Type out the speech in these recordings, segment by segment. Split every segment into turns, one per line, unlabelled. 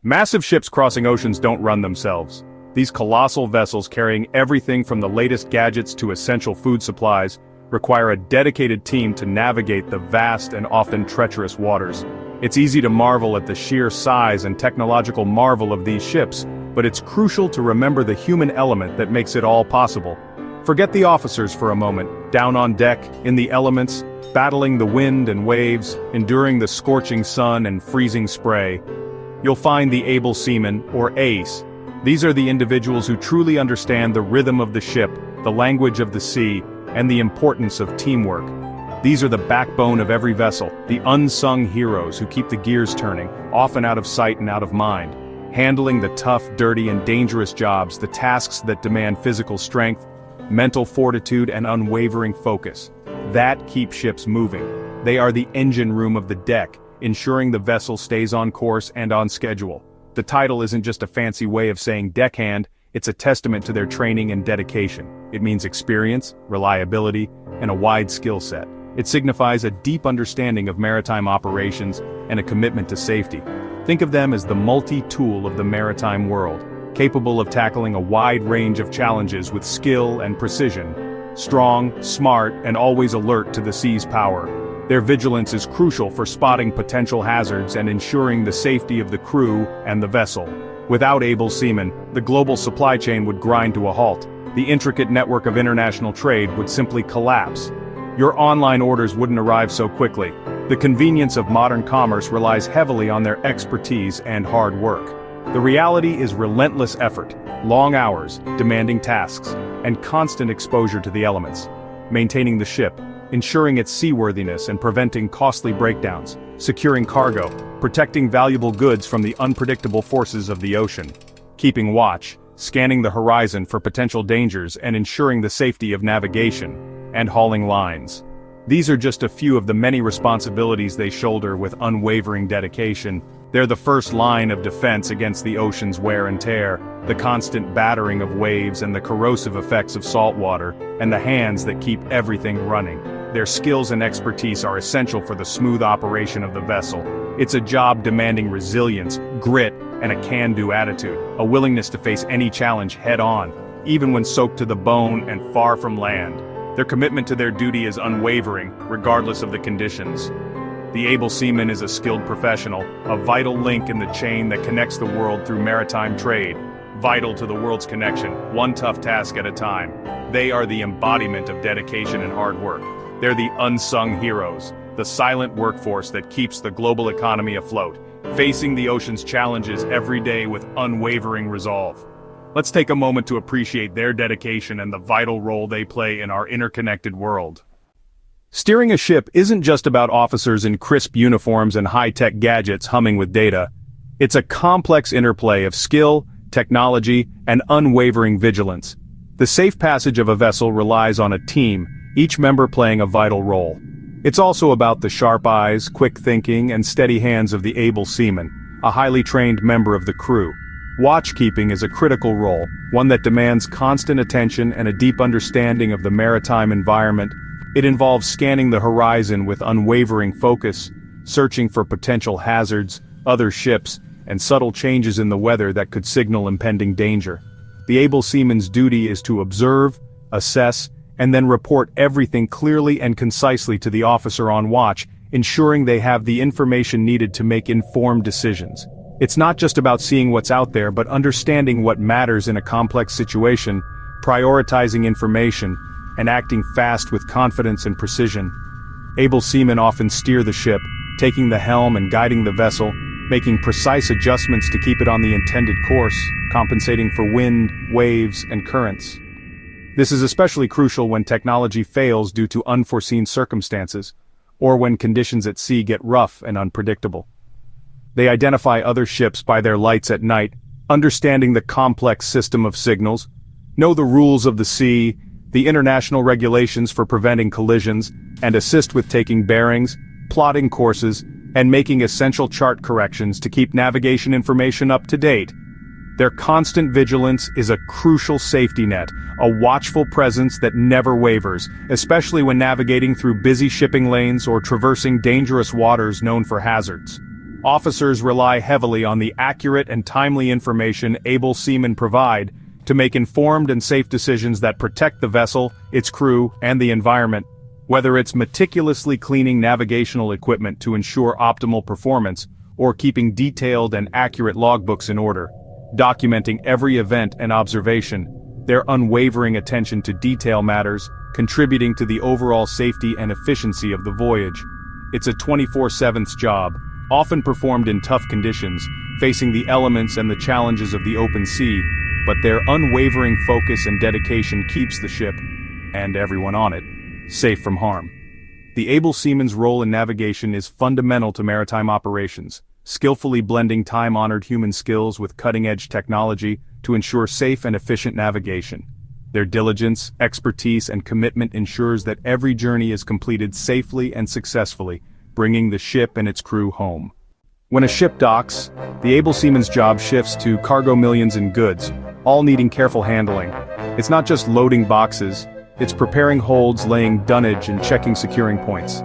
Massive ships crossing oceans don't run themselves. These colossal vessels carrying everything from the latest gadgets to essential food supplies require a dedicated team to navigate the vast and often treacherous waters. It's easy to marvel at the sheer size and technological marvel of these ships, but it's crucial to remember the human element that makes it all possible. Forget the officers for a moment, down on deck, in the elements, battling the wind and waves, enduring the scorching sun and freezing spray. You'll find the able seaman, or ace. These are the individuals who truly understand the rhythm of the ship, the language of the sea, and the importance of teamwork. These are the backbone of every vessel, the unsung heroes who keep the gears turning, often out of sight and out of mind, handling the tough, dirty, and dangerous jobs, the tasks that demand physical strength, mental fortitude, and unwavering focus. That keeps ships moving. They are the engine room of the deck, ensuring the vessel stays on course and on schedule. The title isn't just a fancy way of saying deckhand, it's a testament to their training and dedication. It means experience, reliability, and a wide skill set. It signifies a deep understanding of maritime operations and a commitment to safety. Think of them as the multi-tool of the maritime world, capable of tackling a wide range of challenges with skill and precision. Strong, smart, and always alert to the sea's power. Their vigilance is crucial for spotting potential hazards and ensuring the safety of the crew and the vessel. Without able seamen, the global supply chain would grind to a halt. The intricate network of international trade would simply collapse. Your online orders wouldn't arrive so quickly. The convenience of modern commerce relies heavily on their expertise and hard work. The reality is relentless effort, long hours, demanding tasks, and constant exposure to the elements. Maintaining the ship, ensuring its seaworthiness and preventing costly breakdowns, securing cargo, protecting valuable goods from the unpredictable forces of the ocean, keeping watch, scanning the horizon for potential dangers and ensuring the safety of navigation, and hauling lines. These are just a few of the many responsibilities they shoulder with unwavering dedication. They're the first line of defense against the ocean's wear and tear, the constant battering of waves and the corrosive effects of salt water, and the hands that keep everything running. Their skills and expertise are essential for the smooth operation of the vessel. It's a job demanding resilience, grit, and a can-do attitude, a willingness to face any challenge head-on, even when soaked to the bone and far from land. Their commitment to their duty is unwavering, regardless of the conditions. The able seaman is a skilled professional, a vital link in the chain that connects the world through maritime trade, vital to the world's connection, one tough task at a time. They are the embodiment of dedication and hard work. They're the unsung heroes, the silent workforce that keeps the global economy afloat, facing the ocean's challenges every day with unwavering resolve. Let's take a moment to appreciate their dedication and the vital role they play in our interconnected world. Steering a ship isn't just about officers in crisp uniforms and high-tech gadgets humming with data. It's a complex interplay of skill, technology, and unwavering vigilance. The safe passage of a vessel relies on a team, each member playing a vital role. It's also about the sharp eyes, quick thinking, and steady hands of the able seaman, a highly trained member of the crew. Watchkeeping is a critical role, one that demands constant attention and a deep understanding of the maritime environment. It involves scanning the horizon with unwavering focus, searching for potential hazards, other ships, and subtle changes in the weather that could signal impending danger. The able seaman's duty is to observe, assess, and then report everything clearly and concisely to the officer on watch, ensuring they have the information needed to make informed decisions. It's not just about seeing what's out there but understanding what matters in a complex situation, prioritizing information, and acting fast with confidence and precision. Able seamen often steer the ship, taking the helm and guiding the vessel, making precise adjustments to keep it on the intended course, compensating for wind, waves, and currents. This is especially crucial when technology fails due to unforeseen circumstances, or when conditions at sea get rough and unpredictable. They identify other ships by their lights at night, understanding the complex system of signals, know the rules of the sea, the international regulations for preventing collisions, and assist with taking bearings, plotting courses, and making essential chart corrections to keep navigation information up to date. Their constant vigilance is a crucial safety net, a watchful presence that never wavers, especially when navigating through busy shipping lanes or traversing dangerous waters known for hazards. Officers rely heavily on the accurate and timely information able seamen provide to make informed and safe decisions that protect the vessel, its crew, and the environment. Whether it's meticulously cleaning navigational equipment to ensure optimal performance, or keeping detailed and accurate logbooks in order, documenting every event and observation, their unwavering attention to detail matters, contributing to the overall safety and efficiency of the voyage. It's a 24/7 job, often performed in tough conditions, facing the elements and the challenges of the open sea, but their unwavering focus and dedication keeps the ship, and everyone on it, safe from harm. The able seaman's role in navigation is fundamental to maritime operations, skillfully blending time-honored human skills with cutting-edge technology to ensure safe and efficient navigation. Their diligence, expertise, and commitment ensures that every journey is completed safely and successfully, bringing the ship and its crew home. When a ship docks, the able seaman's job shifts to cargo millions in goods, all needing careful handling. It's not just loading boxes, it's preparing holds, laying dunnage, and checking securing points.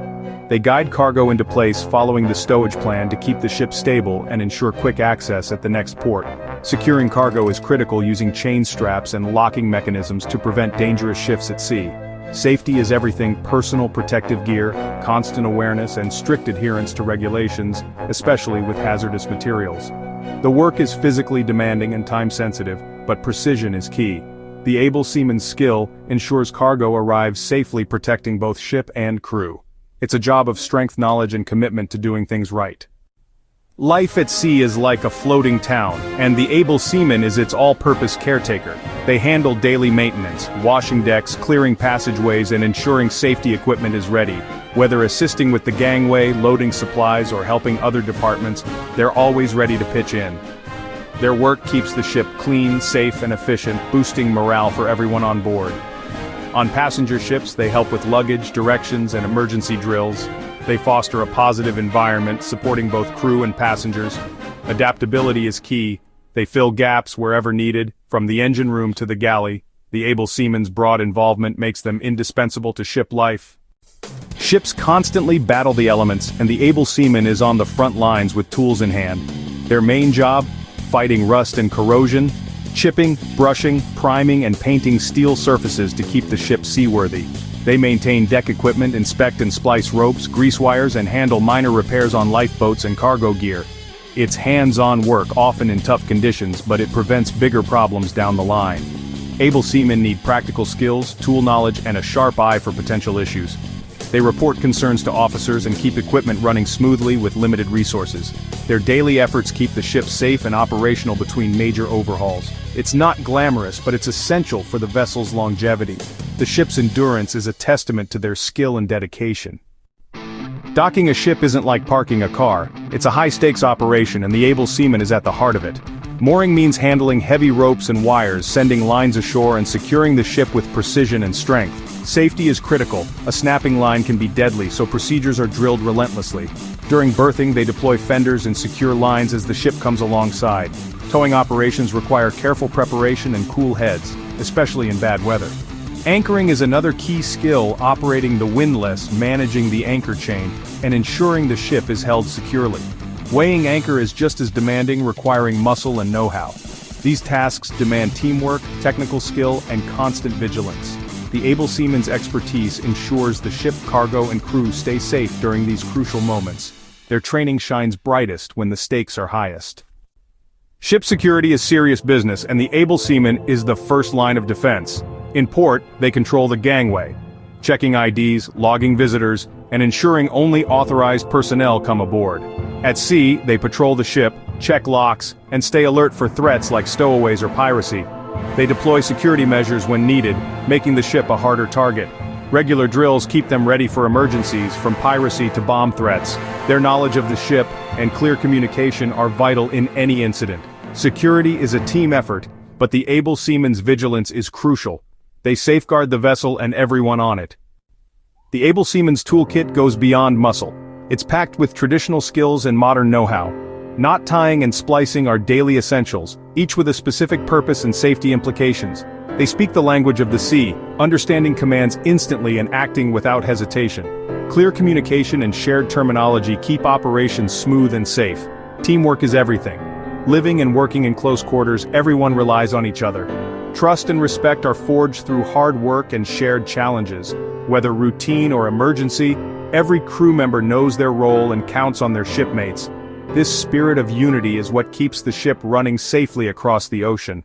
They guide cargo into place following the stowage plan to keep the ship stable and ensure quick access at the next port. Securing cargo is critical using chain straps and locking mechanisms to prevent dangerous shifts at sea. Safety is everything: personal protective gear, constant awareness, and strict adherence to regulations, especially with hazardous materials. The work is physically demanding and time-sensitive, but precision is key. The able seaman's skill ensures cargo arrives safely, protecting both ship and crew. It's a job of strength, knowledge, and commitment to doing things right. Life at sea is like a floating town, and the able seaman is its all-purpose caretaker. They handle daily maintenance, washing decks, clearing passageways, and ensuring safety equipment is ready. Whether assisting with the gangway, loading supplies, or helping other departments, they're always ready to pitch in. Their work keeps the ship clean, safe, and efficient, boosting morale for everyone on board. On passenger ships, they help with luggage, directions, and emergency drills. They foster a positive environment, supporting both crew and passengers. Adaptability is key. They fill gaps wherever needed, from the engine room to the galley. The able seaman's broad involvement makes them indispensable to ship life. Ships constantly battle the elements, and the able seaman is on the front lines with tools in hand. Their main job? Fighting rust and corrosion, chipping, brushing, priming, and painting steel surfaces to keep the ship seaworthy. They maintain deck equipment, inspect and splice ropes, grease wires, and handle minor repairs on lifeboats and cargo gear. It's hands-on work, often in tough conditions, but it prevents bigger problems down the line. Able seamen need practical skills, tool knowledge, and a sharp eye for potential issues. They report concerns to officers and keep equipment running smoothly with limited resources. Their daily efforts keep the ship safe and operational between major overhauls. It's not glamorous, but it's essential for the vessel's longevity. The ship's endurance is a testament to their skill and dedication. Docking a ship isn't like parking a car. It's a high-stakes operation, and the able seaman is at the heart of it. Mooring means handling heavy ropes and wires, sending lines ashore, and securing the ship with precision and strength. Safety is critical. A snapping line can be deadly, so procedures are drilled relentlessly. During berthing, they deploy fenders and secure lines as the ship comes alongside. Towing operations require careful preparation and cool heads, especially in bad weather. Anchoring is another key skill, operating the windlass, managing the anchor chain, and ensuring the ship is held securely. Weighing anchor is just as demanding, requiring muscle and know-how. These tasks demand teamwork, technical skill, and constant vigilance. The able seaman's expertise ensures the ship, cargo, and crew stay safe during these crucial moments. Their training shines brightest when the stakes are highest. Ship security is serious business, and the able seaman is the first line of defense. In port, they control the gangway, checking IDs, logging visitors, and ensuring only authorized personnel come aboard. At sea, they patrol the ship, check locks, and stay alert for threats like stowaways or piracy. They deploy security measures when needed, making the ship a harder target. Regular drills keep them ready for emergencies, from piracy to bomb threats. Their knowledge of the ship and clear communication are vital in any incident. Security is a team effort, but the able seaman's vigilance is crucial. They safeguard the vessel and everyone on it. The able seaman's toolkit goes beyond muscle. It's packed with traditional skills and modern know-how. Knot tying and splicing are daily essentials, each with a specific purpose and safety implications. They speak the language of the sea, understanding commands instantly and acting without hesitation. Clear communication and shared terminology keep operations smooth and safe. Teamwork is everything. Living and working in close quarters, everyone relies on each other. Trust and respect are forged through hard work and shared challenges. Whether routine or emergency, every crew member knows their role and counts on their shipmates. This spirit of unity is what keeps the ship running safely across the ocean.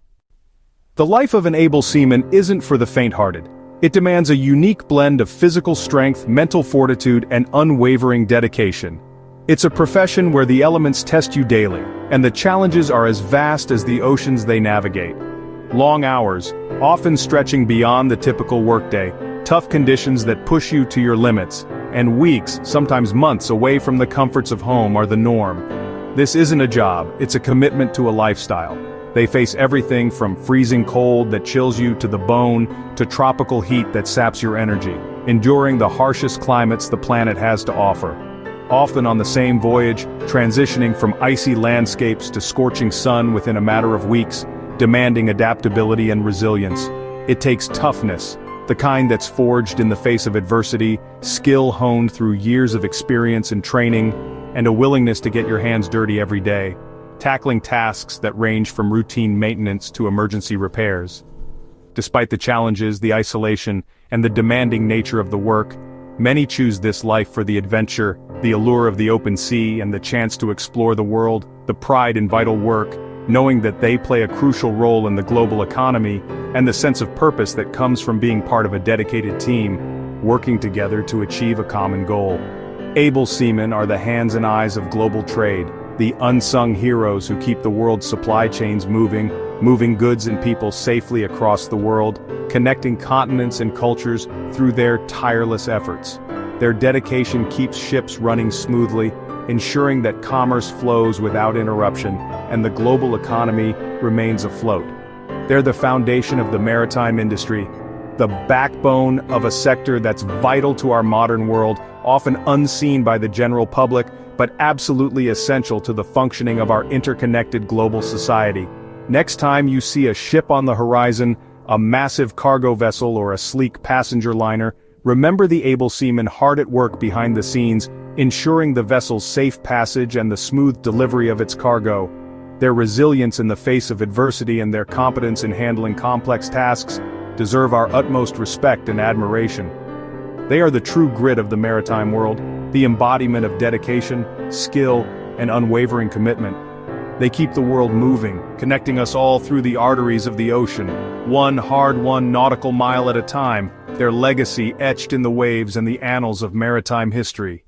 The life of an able seaman isn't for the faint-hearted. It demands a unique blend of physical strength, mental fortitude, and unwavering dedication. It's a profession where the elements test you daily, and the challenges are as vast as the oceans they navigate. Long hours, often stretching beyond the typical workday, tough conditions that push you to your limits, and weeks, sometimes months away from the comforts of home are the norm. This isn't a job, it's a commitment to a lifestyle. They face everything from freezing cold that chills you to the bone, to tropical heat that saps your energy, enduring the harshest climates the planet has to offer. Often on the same voyage, transitioning from icy landscapes to scorching sun within a matter of weeks, demanding adaptability and resilience. It takes toughness, the kind that's forged in the face of adversity, skill honed through years of experience and training, and a willingness to get your hands dirty every day, tackling tasks that range from routine maintenance to emergency repairs. Despite the challenges, the isolation, and the demanding nature of the work, many choose this life for the adventure, the allure of the open sea and the chance to explore the world, the pride in vital work, knowing that they play a crucial role in the global economy, and the sense of purpose that comes from being part of a dedicated team, working together to achieve a common goal. Able seamen are the hands and eyes of global trade, the unsung heroes who keep the world's supply chains moving goods and people safely across the world, connecting continents and cultures through their tireless efforts. Their dedication keeps ships running smoothly, ensuring that commerce flows without interruption, and the global economy remains afloat. They're the foundation of the maritime industry, the backbone of a sector that's vital to our modern world, often unseen by the general public, but absolutely essential to the functioning of our interconnected global society. Next time you see a ship on the horizon, a massive cargo vessel or a sleek passenger liner, remember the able seamen hard at work behind the scenes, ensuring the vessel's safe passage and the smooth delivery of its cargo. Their resilience in the face of adversity and their competence in handling complex tasks deserve our utmost respect and admiration. They are the true grit of the maritime world, the embodiment of dedication, skill, and unwavering commitment. They keep the world moving, connecting us all through the arteries of the ocean, one hard-won nautical mile at a time, their legacy etched in the waves and the annals of maritime history.